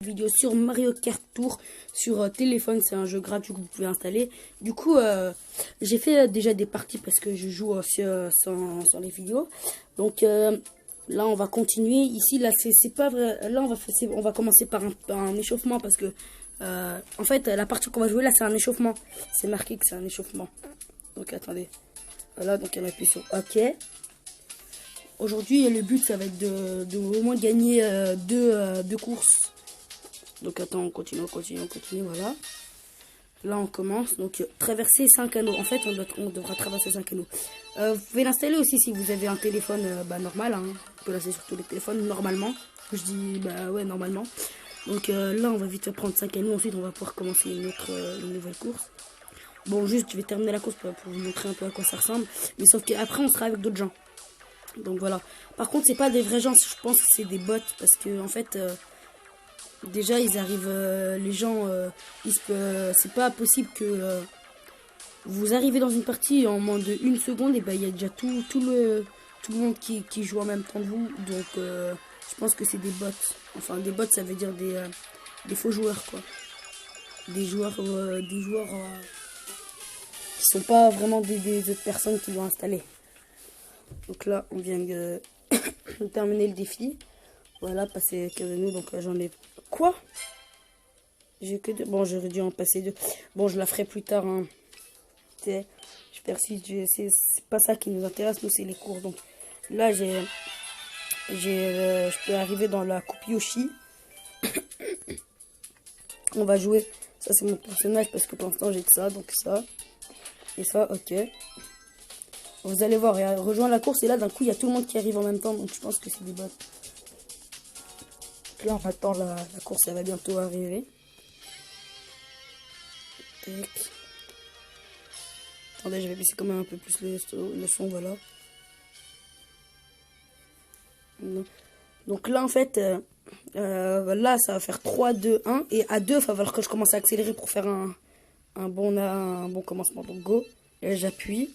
Vidéo sur Mario Kart Tour sur téléphone, c'est un jeu gratuit que vous pouvez installer. Du coup, j'ai fait déjà des parties parce que je joue aussi sans les vidéos. Donc là, on va continuer. Ici, là, c'est pas vrai. Là, on va commencer par un échauffement parce que en fait, la partie qu'on va jouer là, c'est un échauffement. C'est marqué que c'est un échauffement. Donc attendez. Voilà, donc on appuie sur OK. Aujourd'hui, le but, ça va être de au moins gagner deux courses. Donc attends, on continue, voilà. Là, on commence. Donc, traverser 5 anneaux. En fait, on devra traverser 5 anneaux. Vous pouvez l'installer aussi si vous avez un téléphone normal. Hein. On peut l'installer sur tous les téléphones, normalement. Je dis, bah ouais, normalement. Donc là, on va vite prendre 5 anneaux. Ensuite, on va pouvoir commencer une nouvelle course. Bon, juste, je vais terminer la course pour vous montrer un peu à quoi ça ressemble. Mais sauf qu'après, on sera avec d'autres gens. Donc voilà. Par contre, c'est pas des vrais gens. Je pense que c'est des bots. Parce que, en fait... déjà, ils arrivent, les gens, c'est pas possible que vous arrivez dans une partie en moins de 1 seconde, et ben il y a déjà tout le monde qui joue en même temps que vous. Donc, je pense que c'est des bots. Enfin, des bots, ça veut dire des faux joueurs, quoi. Des joueurs qui sont pas vraiment des autres personnes qui l'ont installé. Donc là, on vient de terminer le défi. Voilà, passer 15 nous, donc j'en ai... Quoi? J'ai que deux. Bon, j'aurais dû en passer deux. Bon, je la ferai plus tard. Hein. Je persiste. C'est pas ça qui nous intéresse. Nous, c'est les cours. Donc là, je peux arriver dans la coupe Yoshi. On va jouer. Ça, c'est mon personnage parce que pour l'instant, j'ai que ça. Donc ça. Et ça, ok. Vous allez voir, il rejoint la course. Et là, d'un coup, il y a tout le monde qui arrive en même temps. Donc je pense que c'est des bots. Là, on attend la course, elle va bientôt arriver. Tac. Attendez, je vais baisser quand même un peu plus le son, voilà. Donc là, en fait, là, ça va faire 3, 2, 1. Et à 2, il va falloir que je commence à accélérer pour faire un bon commencement. Donc go, et j'appuie.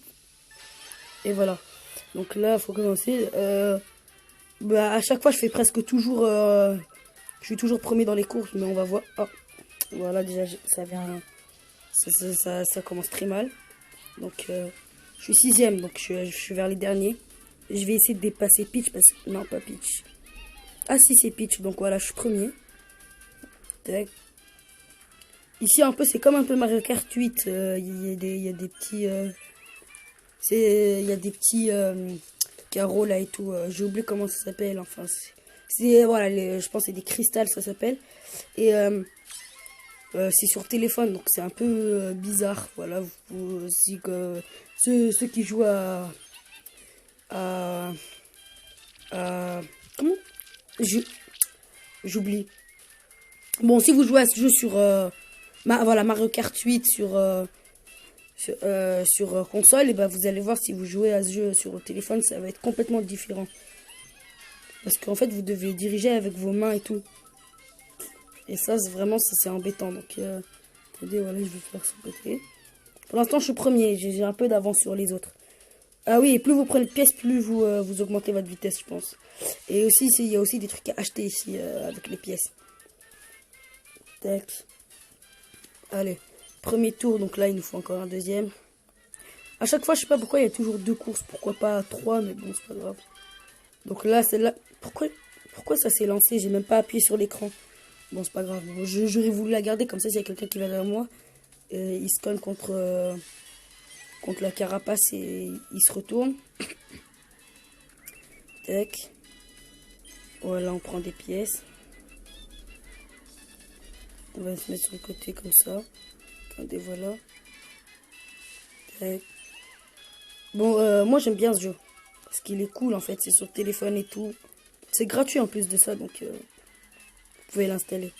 Et voilà. Donc là, il faut commencer. À chaque fois, je fais presque toujours... je suis toujours premier dans les courses, mais on va voir. Oh, voilà, déjà, ça vient... Ça commence très mal. Donc, je suis 6ème, donc je suis vers les derniers. Je vais essayer de dépasser Peach, parce que... Non, pas Peach. Ah si, c'est Peach, donc voilà, je suis premier. Tac. Ici, un peu, c'est comme un peu Mario Kart 8. Il y a des petits... il y a des petits carreaux là et tout. J'ai oublié comment ça s'appelle, enfin... Voilà, je pense que c'est des cristals, ça s'appelle. Et... c'est sur téléphone, donc c'est un peu bizarre. Voilà, ceux qui jouent comment j'oublie. Bon, si vous jouez à ce jeu sur voilà, Mario Kart 8 sur console, et ben vous allez voir, si vous jouez à ce jeu sur le téléphone, ça va être complètement différent. Parce qu'en fait, vous devez diriger avec vos mains et tout. Et ça, vraiment, c'est embêtant. Donc, attendez, voilà, je vais faire ce côté. Pour l'instant, je suis premier. J'ai un peu d'avance sur les autres. Ah oui, et plus vous prenez de pièces, plus vous augmentez votre vitesse, je pense. Et aussi, il y a aussi des trucs à acheter ici avec les pièces. Tac. Allez, premier tour. Donc là, il nous faut encore un deuxième. À chaque fois, je sais pas pourquoi il y a toujours 2 courses. Pourquoi pas 3, mais bon, c'est pas grave. Donc là, celle-là... Pourquoi ça s'est lancé? J'ai même pas appuyé sur l'écran. Bon, c'est pas grave. Bon, j'aurais voulu la garder, comme ça, s'il y a quelqu'un qui va derrière moi, il se cogne contre la carapace et il se retourne. Tac. Voilà, on prend des pièces. On va se mettre sur le côté comme ça. Attendez, voilà. Tac. Bon, moi, j'aime bien ce jeu. Parce qu'il est cool, en fait. C'est sur téléphone et tout. C'est gratuit en plus de ça, donc vous pouvez l'installer.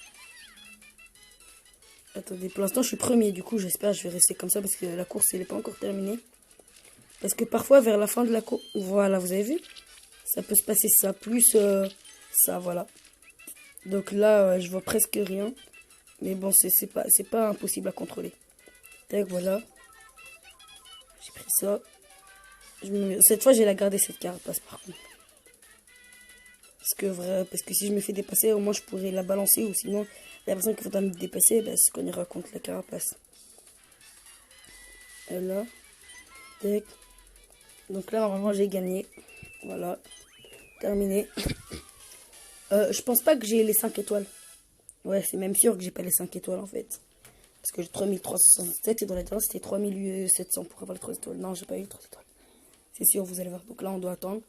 Attendez, pour l'instant je suis premier, du coup j'espère que je vais rester comme ça parce que la course elle n'est pas encore terminée. Parce que parfois vers la fin de la course, voilà, vous avez vu, ça peut se passer ça, plus ça, voilà. Donc là je vois presque rien, mais bon c'est pas impossible à contrôler. Tac, voilà, j'ai pris ça. Cette fois j'ai la gardé cette carapace par contre. Parce que si je me fais dépasser, au moins je pourrais la balancer. Ou sinon, la personne qui faudra me dépasser, bah, c'est qu'on ira contre la carapace. Et là. Tac. Donc là, normalement, j'ai gagné. Voilà. Terminé. Je pense pas que j'ai les 5 étoiles. Ouais, c'est même sûr que j'ai pas les 5 étoiles en fait. Parce que j'ai 3367 et dans la dernière c'était 3700 pour avoir les 3 étoiles. Non, j'ai pas eu les 3 étoiles. C'est sûr, vous allez voir. Donc là, on doit attendre.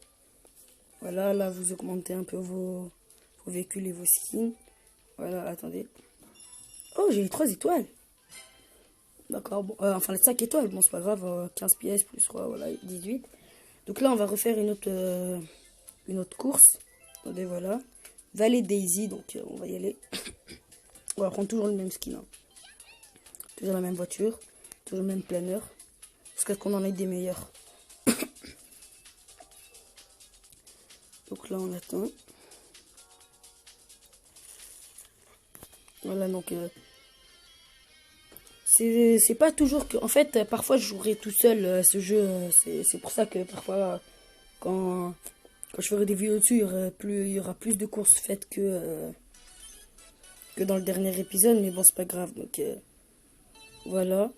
Voilà, là, vous augmentez un peu vos véhicules et vos skins. Voilà, attendez. Oh, j'ai les 3 étoiles. D'accord, bon, enfin les 5 étoiles. Bon, c'est pas grave. 15 pièces plus 3, voilà, 18. Donc là, on va refaire une autre course. Attendez, voilà. Valley Daisy, donc on va y aller. On va prendre toujours le même skin. Hein. Toujours la même voiture. Toujours le même planeur. Jusqu'à ce qu'on en ait des meilleurs. Donc là, on attend. Voilà, donc... c'est pas toujours que... En fait, parfois, je jouerai tout seul ce jeu. C'est pour ça que parfois, quand je ferai des vidéos dessus, il y aura plus de courses faites que dans le dernier épisode. Mais bon, c'est pas grave. Donc, voilà.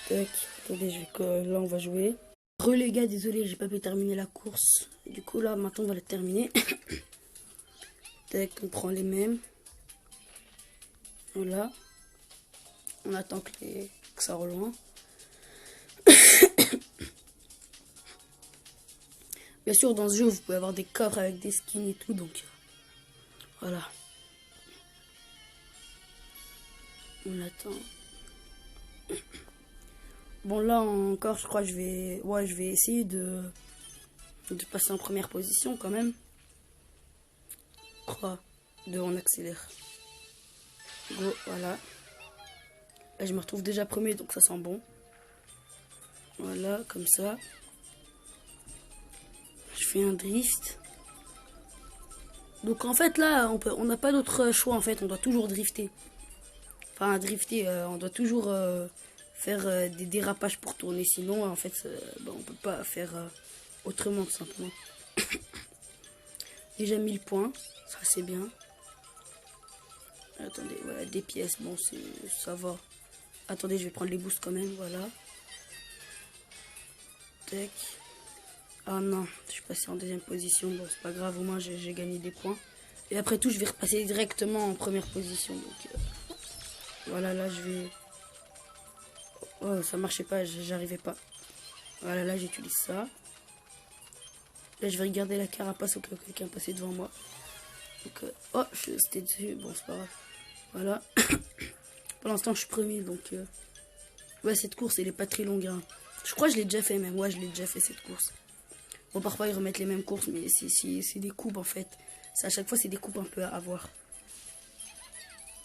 Tac. Attendez, là, on va jouer. Les gars, désolé, j'ai pas pu terminer la course. Du coup, là, maintenant, on va la terminer. Tac, on prend les mêmes. Voilà. On attend que ça reloin. Bien sûr, dans ce jeu, vous pouvez avoir des coffres avec des skins et tout, donc voilà. On attend. Bon, là encore, je crois que je vais essayer de passer en première position quand même. 3, 2, on accélère. Go, voilà. Là, je me retrouve déjà premier, donc ça sent bon. Voilà, comme ça. Je fais un drift. Donc en fait là, on n'a pas d'autre choix en fait, on doit toujours drifter. Enfin drifter, on doit toujours faire des dérapages pour tourner, sinon en fait on peut pas faire autrement tout simplement. Déjà 1000 points, ça c'est bien. Attendez, voilà, des pièces, bon ça va. Attendez, je vais prendre les boosts quand même, voilà. Tac. Ah non, je suis passé en deuxième position. Bon, c'est pas grave, au moins j'ai gagné des points. Et après tout, je vais repasser directement en première position. Donc voilà, là je vais... Oh, ça marchait pas, j'arrivais pas. Voilà, là j'utilise ça. Là, je vais regarder la carapace au cas où quelqu'un passait devant moi. Donc, oh, c'était dessus. Bon, c'est pas grave. Voilà. Pour l'instant, je suis premier, donc... Ouais, cette course, elle est pas très longue. Hein. Je crois que je l'ai déjà fait, même. Ouais, je l'ai déjà fait, cette course. Bon, parfois, ils remettent les mêmes courses, mais c'est des coupes, en fait. À chaque fois, c'est des coupes un peu à avoir.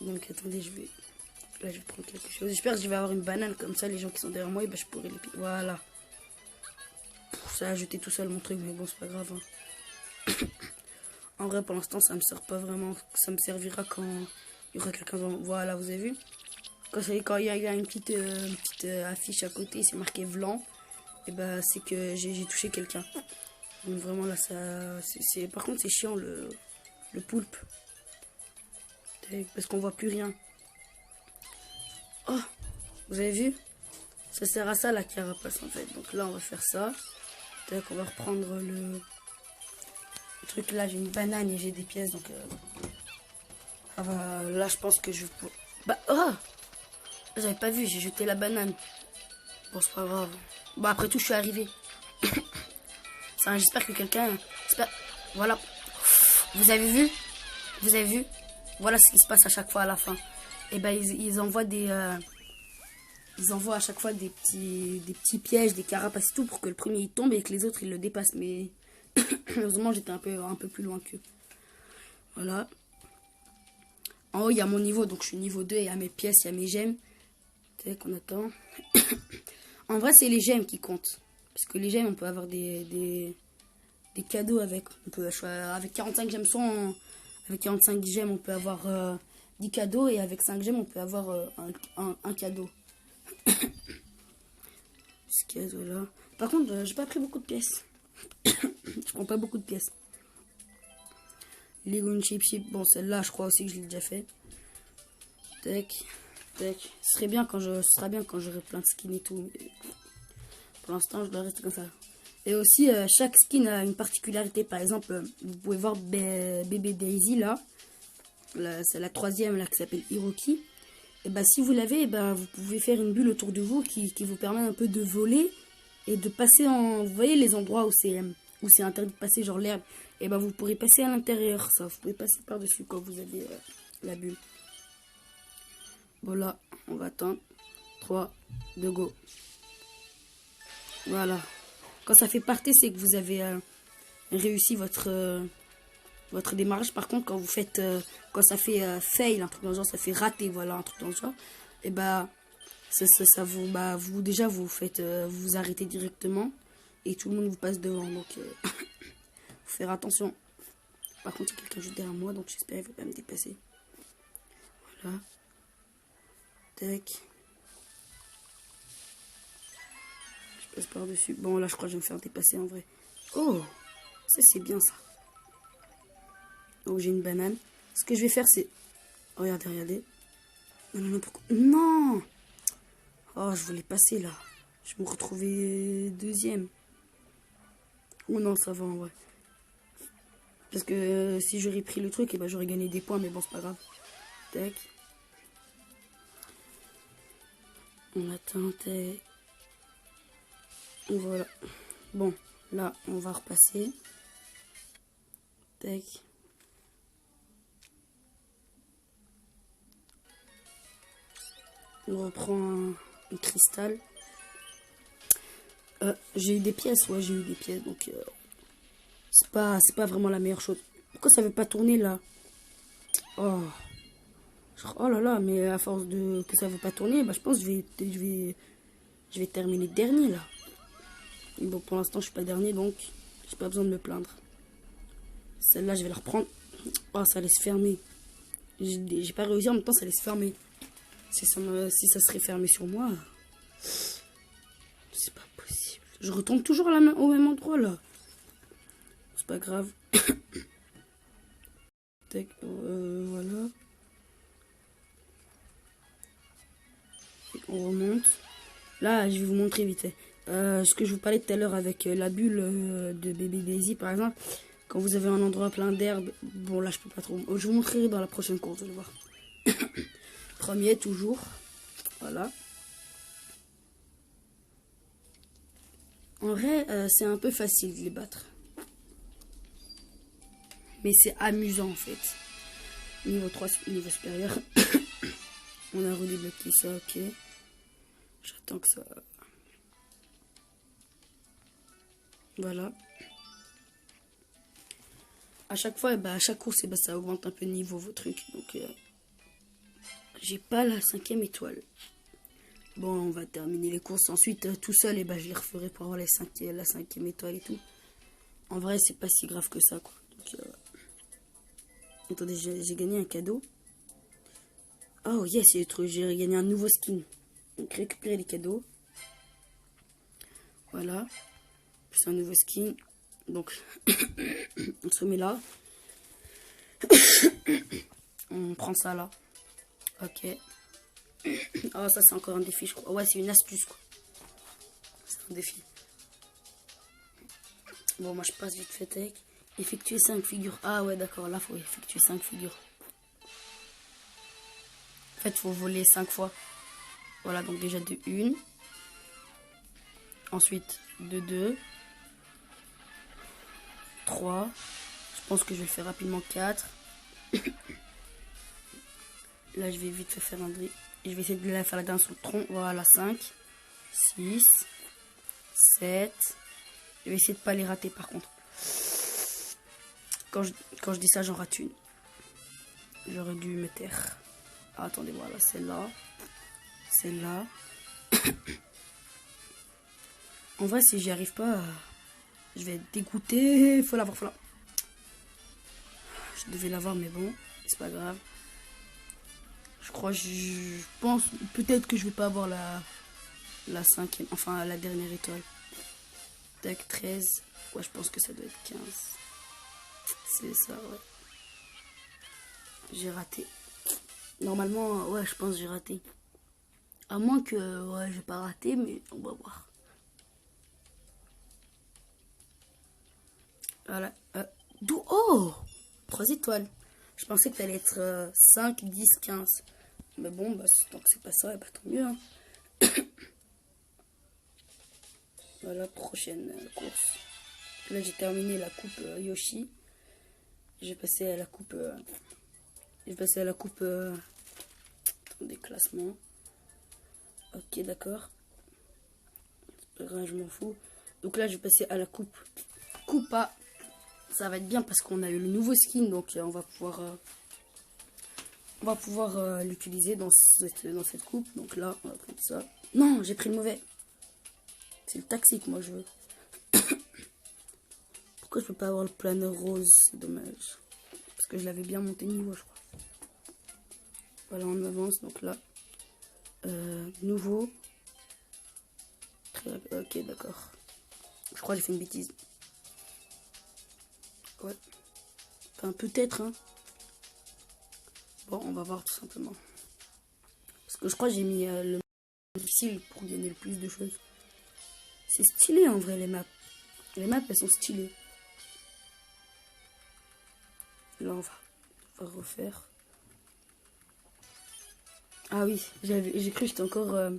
Donc, attendez, là, je vais prendre quelque chose. J'espère que je vais avoir une banane, comme ça, les gens qui sont derrière moi, et ben, je pourrai les piquer. Voilà. Ça a jeté tout seul mon truc, mais bon, c'est pas grave. Hein. En vrai, pour l'instant, ça me sert pas vraiment. Ça me servira quand il y aura quelqu'un devant. Voilà, vous avez vu? Quand il y a une petite affiche à côté, c'est marqué Vlan. Et bah, c'est que j'ai touché quelqu'un. Donc vraiment là, par contre, c'est chiant le poulpe. Parce qu'on voit plus rien. Oh, vous avez vu? Ça sert à ça la carapace en fait. Donc là, on va faire ça. Donc on va reprendre le truc là. J'ai une banane et j'ai des pièces. Donc là, je pense que je vais... Bah, oh! J'avais pas vu, j'ai jeté la banane. Bon, c'est pas grave. Bon, après tout, je suis arrivé. J'espère que quelqu'un... Voilà. Vous avez vu? Vous avez vu? Voilà ce qui se passe à chaque fois à la fin. Et ben, ils envoient des... Ils envoient à chaque fois des petits pièges, des carapaces et tout pour que le premier il tombe et que les autres ils le dépassent. Mais heureusement, j'étais un peu plus loin qu'eux. Voilà. En haut, il y a mon niveau, donc je suis niveau 2. Il y a mes pièces, il y a mes gemmes. C'est qu'on attend. En vrai, c'est les gemmes qui comptent. Parce que les gemmes, on peut avoir des cadeaux avec. Avec 45 gemmes, avec 45 gemmes, on peut avoir 10 cadeaux. Et avec 5 gemmes, on peut avoir un cadeau. Ce cadeau là. Par contre, j'ai pas pris beaucoup de pièces. Je prends pas beaucoup de pièces. Lego Chip Chip, bon celle-là je crois aussi que je l'ai déjà fait. Tac, tac. Ce serait bien ce sera bien quand j'aurai plein de skins et tout. Mais pour l'instant je dois rester comme ça. Et aussi chaque skin a une particularité. Par exemple, vous pouvez voir Bébé Daisy là. C'est la troisième là qui s'appelle Hiroki. Et bah si vous l'avez, bah, vous pouvez faire une bulle autour de vous qui vous permet un peu de voler et de passer en... Vous voyez les endroits où c'est interdit de passer, genre l'herbe. Et bah vous pourrez passer à l'intérieur, ça. Vous pouvez passer par-dessus quand vous avez la bulle. Bon là, on va attendre. 3, 2, go. Voilà. Quand ça fait partir, c'est que vous avez réussi votre démarrage. Par contre, quand vous faites, quand ça fait fail, un truc dans le genre, ça fait rater, voilà, un truc dans le genre, et bah, ça vous, bah, vous déjà, vous faites, vous arrêtez directement et tout le monde vous passe devant. Donc, faut faire attention. Par contre, il y a quelqu'un juste derrière moi, donc j'espère qu'il ne va pas me dépasser. Voilà. Tac. Je passe par-dessus. Bon, là, je crois que je vais me faire dépasser en vrai. Oh, ça, c'est bien, ça. Donc, j'ai une banane. Ce que je vais faire, c'est... Regardez, regardez. Non, non, non, pourquoi... Non. Oh, je voulais passer, là. Je me retrouvais deuxième. Oh non, ça va, en vrai. Parce que si j'aurais pris le truc, eh ben, j'aurais gagné des points, mais bon, c'est pas grave. Tac. On attend, tac. Voilà. Bon, là, on va repasser. Tac. On reprend un cristal. J'ai eu des pièces, ouais, j'ai eu des pièces, donc c'est pas vraiment la meilleure chose. Pourquoi ça veut pas tourner là? Oh, oh là là, mais à force de que ça veut pas tourner, bah je pense que je vais terminer dernier là. Bon, pour l'instant je suis pas dernier, donc j'ai pas besoin de me plaindre. Celle-là je vais la reprendre. Oh, ça laisse fermer. J'ai pas réussi, en même temps ça laisse fermer. Si ça serait fermé sur moi, c'est pas possible. Je retombe toujours au même endroit là. C'est pas grave. Tac, voilà. On remonte. Là, je vais vous montrer vite fait. Ce que je vous parlais tout à l'heure avec la bulle de Bébé Daisy, par exemple. Quand vous avez un endroit plein d'herbe. Bon, là, je peux pas trop. Je vous montrerai dans la prochaine course, vous allez voir. Premier, toujours. Voilà. En vrai, c'est un peu facile de les battre. Mais c'est amusant, en fait. Niveau 3, niveau supérieur. On a redébloqué ça, ok. J'attends que ça... Voilà. À chaque fois, bah, à chaque course, bah, ça augmente un peu de niveau vos trucs. Donc, j'ai pas la 5e étoile. Bon, on va terminer les courses ensuite tout seul. Et bah, je les referai pour avoir la 5e étoile et tout. En vrai, c'est pas si grave que ça, quoi. Donc, attendez, j'ai gagné un cadeau. Oh, yes, j'ai gagné un nouveau skin. Donc, récupérer les cadeaux. Voilà. C'est un nouveau skin. Donc, on se met là. On prend ça là. Ok. Oh, ça c'est encore un défi, je crois. Ouais, c'est une astuce, quoi. C'est un défi. Bon, moi je passe vite fait avec. Effectuer 5 figures. Ah ouais, d'accord, là faut effectuer 5 figures. En fait, faut voler 5 fois. Voilà, donc déjà de 1. Ensuite, de 2. 3. Je pense que je vais le faire rapidement 4. Là, je vais vite faire un drill. Je vais essayer de la faire la dernière sur le tronc. Voilà, 5. 6. 7. Je vais essayer de pas les rater par contre. Quand je dis ça, j'en rate une. J'aurais dû me taire. Ah, attendez, voilà, celle-là. Celle-là. En vrai, si j'y arrive pas, je vais être dégoûté. Faut l'avoir, faut l'avoir. Je devais l'avoir, mais bon, c'est pas grave. Je pense peut-être que je vais pas avoir la 5e, enfin la dernière étoile. Tac, 13. Ouais, je pense que ça doit être 15. C'est ça, ouais. J'ai raté. Normalement, ouais, je pense que j'ai raté. À moins que, ouais, j'ai pas raté, mais on va voir. Voilà. Oh 3 étoiles. Je pensais que t'allais être 5, 10, 15. Mais bon, bah, tant que c'est pas ça, bah, tant mieux. Hein. Voilà, prochaine course. Là, j'ai terminé la coupe Yoshi. J'ai passé à la coupe... des classements. Ok, d'accord. C'est pas grave, je m'en fous. Donc là, je vais passer à la coupe Koopa. Ça va être bien parce qu'on a eu le nouveau skin. Donc on va pouvoir l'utiliser dans cette coupe. Donc là, on va prendre ça. Non, j'ai pris le mauvais. C'est le taxi que moi je veux. Pourquoi je peux pas avoir le planeur rose? C'est dommage. Parce que je l'avais bien monté niveau, je crois. Voilà, on avance. Donc là, nouveau. Ok, d'accord. Je crois que j'ai fait une bêtise. Ouais. Enfin, peut-être, hein. Bon, on va voir tout simplement. Parce que je crois que j'ai mis le difficile pour gagner le plus de choses. C'est stylé en vrai, les maps. Les maps, elles sont stylées. Là, on va refaire. Ah oui, j'ai cru que j'étais encore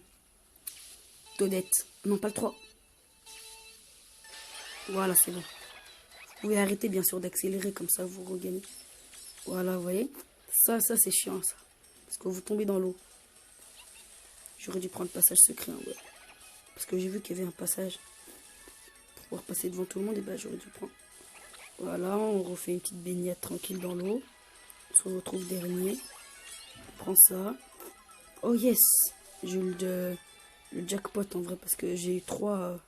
Toadette. Non, pas le 3. Voilà, c'est bon. Vous pouvez arrêter, bien sûr, d'accélérer, comme ça, vous regagnez. Voilà, vous voyez. Ça, c'est chiant, ça. Parce que vous tombez dans l'eau. J'aurais dû prendre le passage secret, hein, ouais. Parce que j'ai vu qu'il y avait un passage. Pour pouvoir passer devant tout le monde, et ben j'aurais dû prendre. Voilà, on refait une petite baignade tranquille dans l'eau. On se retrouve dernier. On prend ça. Oh yes! J'ai eu le jackpot en vrai parce que j'ai eu 3.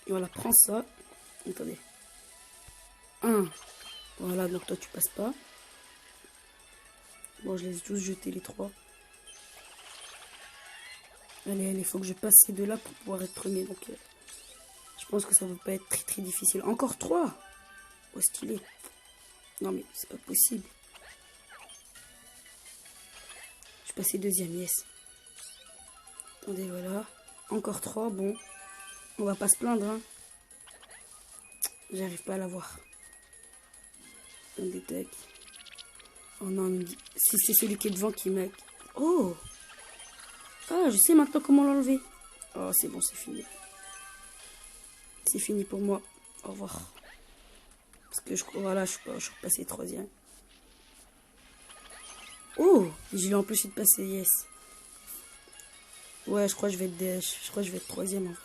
Voilà, prends ça. Attendez. 1. Voilà, donc toi tu passes pas. Bon, je les ai tous jetés les 3. Allez, il faut que je passe ces deux-là pour pouvoir être premier. Donc, je pense que ça va pas être très très difficile. Encore 3. Oh, stylé. Non, mais c'est pas possible. Je suis passé deuxième, yes. Attendez, voilà. Encore 3, bon. On va pas se plaindre, hein. J'arrive pas à l'avoir. Attendez, tac. Oh non, si c'est celui qui est devant qui m'a... Oh! Ah, je sais maintenant comment l'enlever. Oh, c'est bon, c'est fini. C'est fini pour moi. Au revoir. Parce que voilà, je suis repassé troisième. Oh! J'ai empêché de passer, yes. Ouais, je crois que je vais être troisième en vrai.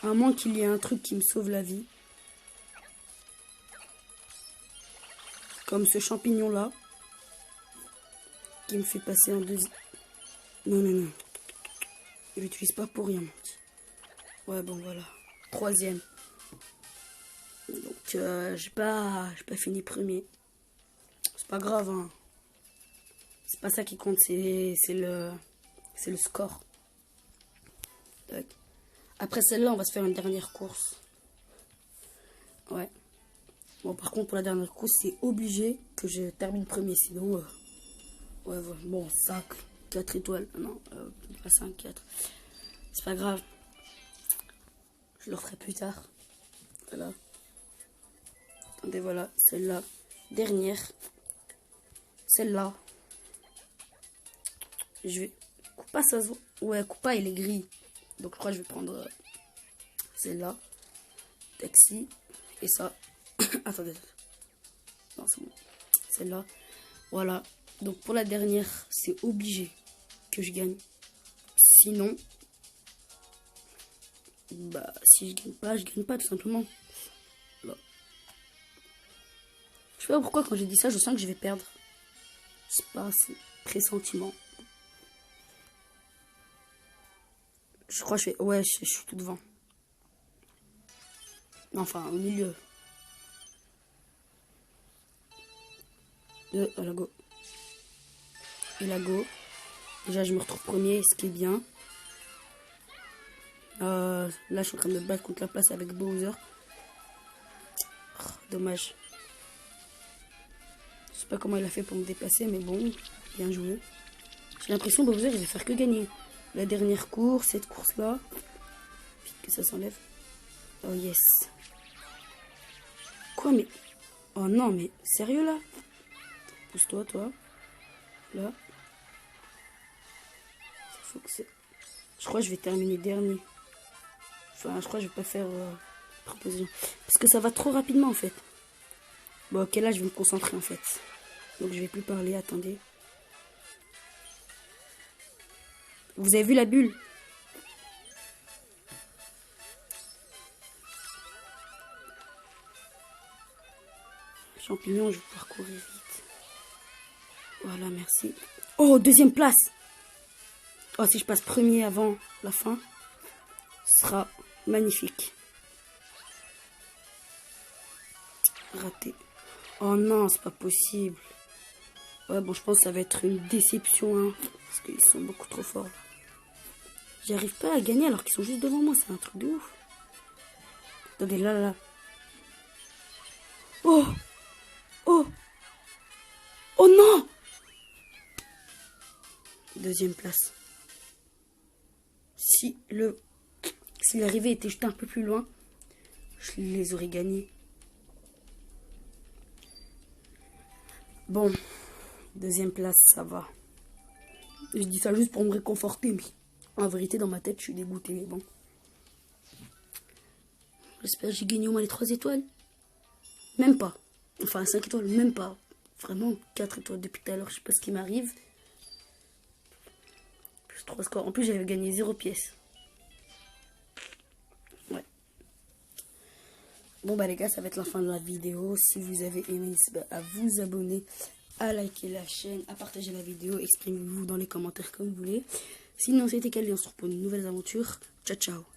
À moins qu'il y ait un truc qui me sauve la vie. Comme ce champignon là. Qui me fait passer en deuxième. Non, non, non. Je l'utilise pas pour rien, mon petit. Ouais, bon, voilà. Troisième. Donc, j'ai pas fini premier. C'est pas grave, hein. C'est pas ça qui compte, c'est le score. Tac. Après celle-là, on va se faire une dernière course. Ouais. Bon, par contre, pour la dernière course, c'est obligé que je termine premier. Sinon, ouais, bon, 5, 4 étoiles. Non, pas 5, 4. C'est pas grave. Je le referai plus tard. Voilà. Attendez, voilà. Celle-là. Dernière. Celle-là. Je vais... Koopa, ça se voit. Ouais, Koopa, il est gris. Donc, je crois que je vais prendre celle-là. Taxi. Et ça. Attendez. Non, c'est bon. Celle-là. Voilà. Donc, pour la dernière, c'est obligé que je gagne. Sinon, bah, si je gagne pas, tout simplement. Là. Je sais pas pourquoi, quand j'ai dit ça, je sens que je vais perdre. Je sais pas, c'est pressentiment. Je crois que je fais... Ouais, je suis tout devant. Enfin, au milieu. La go. Et la go. Déjà, je me retrouve premier, ce qui est bien. Là, je suis en train de me battre contre la place avec Bowser. Oh, dommage. Je sais pas comment il a fait pour me déplacer, mais bon, bien joué. J'ai l'impression que Bowser, il va faire que gagner. La dernière course, cette course-là. Vite que ça s'enlève. Oh yes. Quoi, mais... Oh non, mais sérieux là? Pousse-toi, toi. Là. Faut que c'est... Je crois que je vais terminer dernier. Enfin, je crois que je vais pas faire proposition. Parce que ça va trop rapidement en fait. Bon, ok, là je vais me concentrer en fait. Donc je vais plus parler, attendez. Vous avez vu la bulle? Champignon, je vais pouvoir courir vite. Voilà, merci. Oh, deuxième place! Oh, si je passe premier avant la fin, ce sera magnifique. Raté. Oh non, c'est pas possible. Ouais, bon, je pense que ça va être une déception, hein, parce qu'ils sont beaucoup trop forts. J'arrive pas à gagner alors qu'ils sont juste devant moi, c'est un truc de ouf. Attendez, là, là. Oh! Oh! Oh non! Deuxième place. Si l'arrivée était juste un peu plus loin, je les aurais gagnés. Bon, deuxième place, ça va. Je dis ça juste pour me réconforter, mais en vérité, dans ma tête, je suis dégoûté, mais bon. J'espère que j'ai gagné au moins les 3 étoiles. Même pas. Enfin, 5 étoiles, même pas. Vraiment, 4 étoiles depuis tout à l'heure, je sais pas ce qui m'arrive. Plus 3 scores. En plus, j'avais gagné 0 pièce. Ouais. Bon, bah les gars, ça va être la fin de la vidéo. Si vous avez aimé, n'hésitez pas à vous abonner, à liker la chaîne, à partager la vidéo. Exprimez-vous dans les commentaires comme vous voulez. Sinon, c'était Kali, on se retrouve pour une nouvelle aventure. Ciao, ciao.